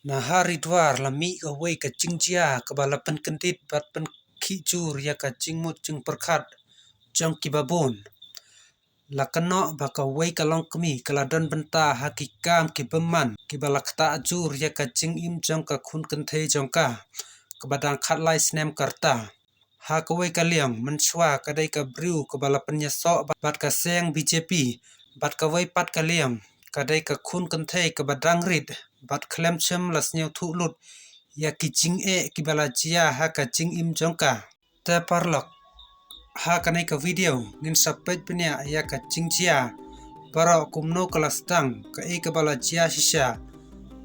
Nahari dwar lami away ka jingjia ka balapan kendit bat pen kijur ya ka jingmut jing perkat jong kibabon. Lakano baka way kalong kami kaladon benta hakikam kibeman kibalakta ajur ya ka jing im jong ka kun kenthe jong ka kabadang khatlai snem karta. Hakaway kaliang menswa kadai ka briu kabalapan nyaso bat ka seng BJP bat ka way pat kaliang kadai ka kun kenthe kabadang rit bat klem chem las nyau thu lut ya ki jing kibalajia ha ka jing im jong ka. Te parlok ha kanai ka video ngin sapet penya ya ka jingjia baro kumno kelas tang ka kabalajia shisha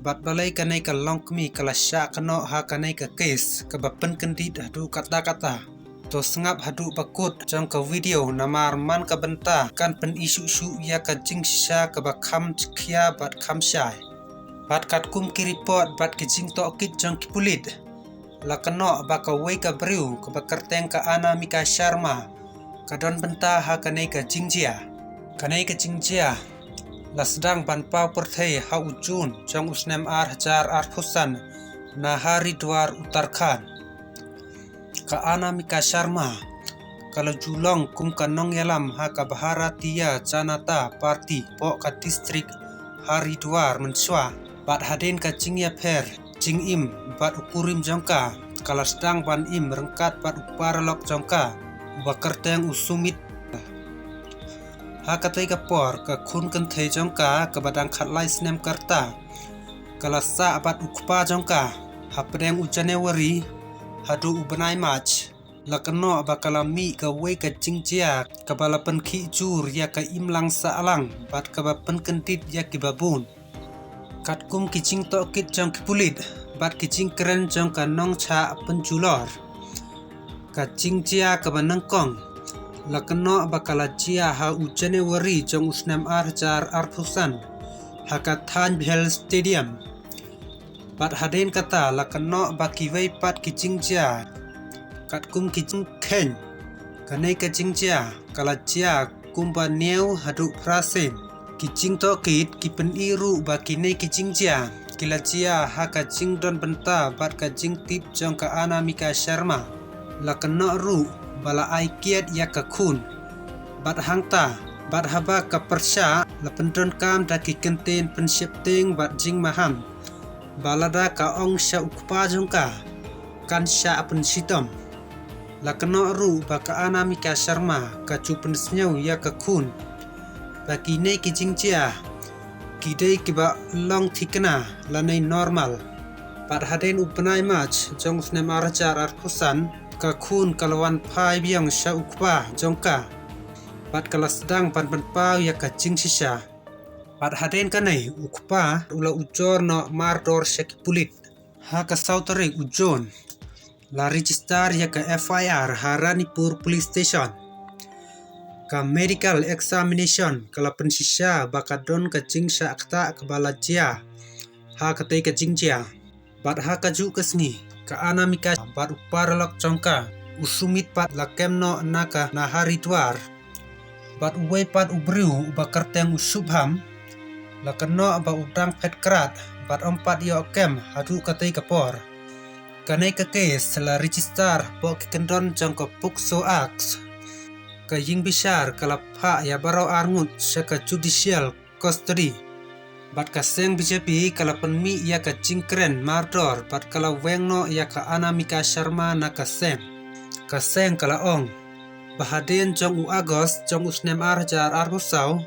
bat balai kanai ka longkmi kalasya kano ha kanai ka case ka bapen kendit hadu kata-kata to sengap hadu bakut jong ka video namar man ka benta kan pen isu ya ka jing shisha ka bakam kia bat kam syai bat kat kum ki report bat ki jing to kit jong ki pulit lakano baka way ka briu ka bakarteng ka ana mika sharma kadon benta ha kanai ka jingjia lasdang ban pau perthei ha ujun jong usnem hajar pusan na hari dwar Uttarakhand ka ana mika sharma kalau julong kum kanong yalam ha ka Bharatiya Janata Party po ka distrik Haridwar menswa bat hadin ka jingya pher jing im bat ukurim jongka kalasdang ban im rengkat bat uparalok jongka bakarteng usumit hakatai ka por ka kun kenthe jongka ka badang khatlai snem karta kalasa bat ukpa jongka hapdeng Januari hadu ubenai March lakano bakalami ka way ka jingjia ka balapan kijur ya ka imlang saalang bat ka bapen kentit ya ki babun katkum kijing to kit jong kipulit bat kijing keren jong ka nong cha penjulor ka jingjia ka banangkong lakano bakalajia ha Januari jong usnem hajar pusan hakathan bhel stadium bat haden kata lakano bakiway pat kijingjia katkum kijing ken kanai ka jingjia kalajia kumba new hadu prasen kijing to kit kipen iru bakine kijingjia kilajia ha ka jing don benta bat ka jing tip jong ka ana mika sharma lakano ru bala aikiat ya ka kun bat hangta bat haba ka persya lapendron kam daki kenten pensyepting bat jing maham balada ka ong sya ukpa jongka kan sya pensitom lakano ru baka ana mika sharma ka chupen snyau ya ka kun bakine kijingjia kidai kiba long thikna lanai normal bat haden upenai March jong usnem hajar pusan ka kun kalawan phai biang sya ukpa jongka bat kalasdang pan pau ya ka jing shisha bat haden kanai ukpa ula ujor no mardor sekipulit ha ka sautare ujon la register ya ka FIR Haranipur police station ka medical examination kala pensisha bakadon ka jingsha akta kabalajia ha katai ka jingjia bat ha ka ju kasni ka ana mika bat uparalok jongka usumit pat lakemno naka nahari dwar bat uway pat ubriu bakarteng usubham lakano ba udang petkrat bat ompat yo kem hadu katai kapor kanai ka case la register po kendon jongko pukso aks ka ying bishar kalapha ya baro arngut saka judicial custody bat ka seng BJP kalapan mi ya ka jingkren mardor bat kala wengno ya ka ana mika sharma na ka seng kala ong bahaden jong u Agos jong usnem hajar pusau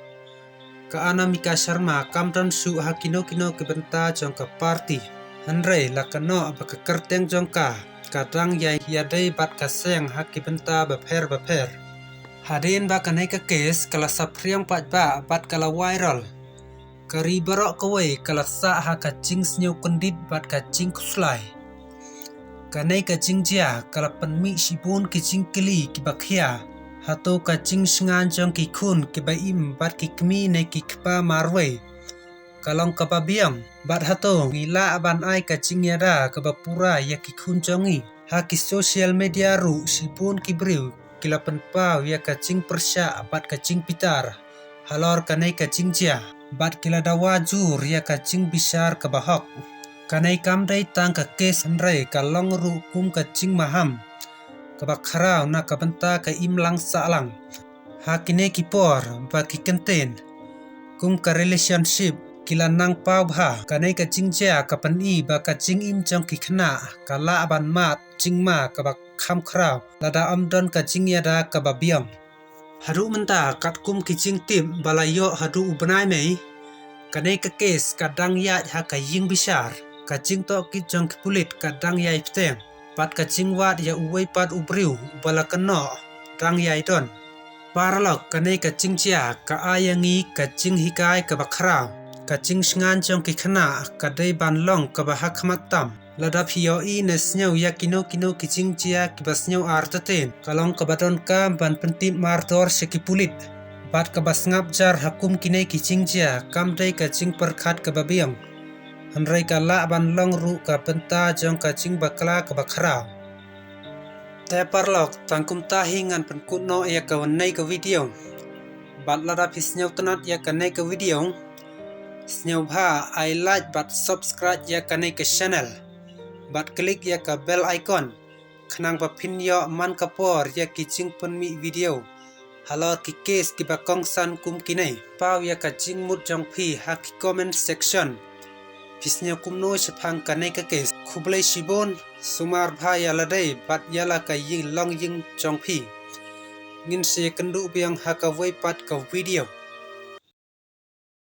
ka ana mika sharma kamdan su hakino ke benta jong ka party hanre lakano baka kerteng jong ka kadang ya dei bat ka seng haki benta bapher haden ba kanai ka case kala sapriang pat ba bat kala viral kari barok kawai kala sa ha ka jing snyau kendit bat ka jing kuslai kanai ka jingjia kala penmi sibun ki jing kili ki bakhia hato ka jing sngan jong ki kun ki baim bat ki kmi ne ki kpa marwe kalong kapabiang bat hato ngila ban ai ka jing yada ka bapura ya ki kun jongi ha ki social media ru sibun ki briu kilapan pau ya ka jing persya bat ka jing pitar halor kanai ka jingjia bat kila dawa jur ya ka jing bisar ka bahok kanai kam dai tang ka kes andre ka long ru kum ka ching maham ka bakrao na ka banta ka imlang salang hakine ki por ba ki kenten kum ka relationship kila nang pau bha kanai ka chingja ka pan i ba ka ching im chong ki khna ka la ban mat chingma ka ba kham khrao lada amdon ka chingya da ka ba biang haru menta kat kum ki ching tim balayo hadu ubnai mei kanai ka kes ka dang ya ha ka ying bisar ka ching to ki chong ki pulit ka dang yai pteng pat ka ching wat ya uwei pat ubriu bala kano dang yai don paralok kanai ka ching chia ka ayangi ka ching hikai ka bakrao ka ching sngan chong ki khana ka dei ban long ka ba hakmat tam lada phio i ne sneu ya kino ki ching chia ki bas sneu artaten kalong ka baton ka ban pentit martor se ki pulit bat ka bas ngap jar hakum kinai ki ching chia kam dei ka ching perkhat ka babiang hanrai ka la ban long ru ka penta jong ka ching bakla ka bakrao te parlok tangkum ta hingan pen kuno ya ka wanai ka video bat lada pisneu tanat ya ka nei ka video sneu bha I like but subscribe ya ka nei ka channel bat klik ya ka bell icon khnang pa phin yo man ka por ya ki ching pon mi video halor ki kes ki ba kong san kum kinai pau ya ka ching mut jong phi ha ki comment section pisnya kum no sephang ka nei ka kes khublai sibon sumar bha ya ladai bat yala ka ying long ying jong phi ngin se kandu biang ha ka wei pat ka video